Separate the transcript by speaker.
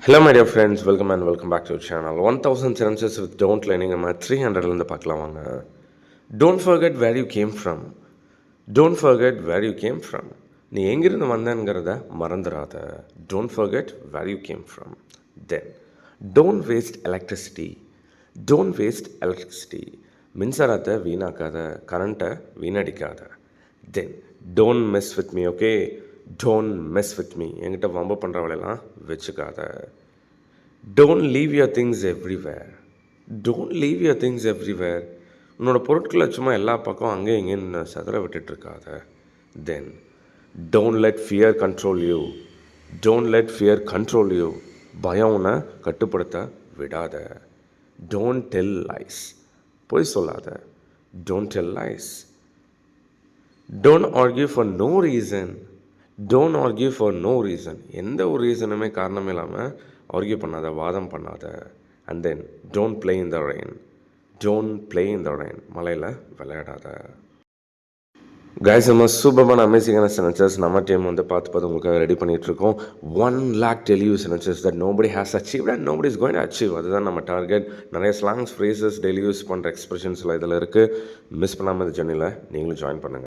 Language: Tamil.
Speaker 1: Hello my dear friends, welcome back to our channel. 1000 sentences with don't learning நம்ம 300லேருந்து பார்க்கலாம் வாங்க. Don't forget where you came from. Don't forget where you came from. நீ எங்கிருந்து வந்தேங்கிறத மறந்துடாத. Don't forget where you came from. Then, don't waste electricity. Don't waste electricity. மின்சாரத்தை வீணாக்காத, கரண்ட்டை வீணடிக்காத. Then, don't mess with me, okay? Don't mess with me. என்கிட்ட வம்பு பண்ணுற வேலையெல்லாம் வச்சுக்காத. Don't leave your things everywhere. Don't leave your things everywhere. உன்னோட பொருட்களை சும்மா எல்லா பக்கம் அங்கே இங்கேன்னு சதற விட்டுட்ருக்காத. Then, don't let fear control you. Don't let fear control you. பயம் உன்னை கட்டுப்படுத்த விடாத. Don't tell lies. பொய் சொல்லாத. Don't tell lies. Don't argue for no reason. Don't argue for no reason. எந்த ஒரு ரீசனுமே காரணமே இல்லாமல் ஆர்கியூ பண்ணாத, வாதம் பண்ணாத. And then don't play in the rain. Don't play in the rain. மலையில் விளையாடாத. கைஸ், நம்ம சூப்பரான அமேசிங்கான சென்டென்சஸ் நம்ம டீம் பார்த்து உங்களுக்காக ரெடி பண்ணிகிட்ருக்கோம். 1,00,000 டெலியூ sentences that nobody has achieved and nobody is going to achieve. அதுதான் நம்ம டார்கெட். நிறைய ஸ்லாங்ஸ், ஃப்ரேசஸ், டெய்லி யூஸ் பண்ணுற எக்ஸ்பிரஷன்ஸ்லாம் இதில் இருக்குது. மிஸ் பண்ணாமல் இந்த ஜர்னியில் நீங்களும் ஜாயின் பண்ணுங்கள்.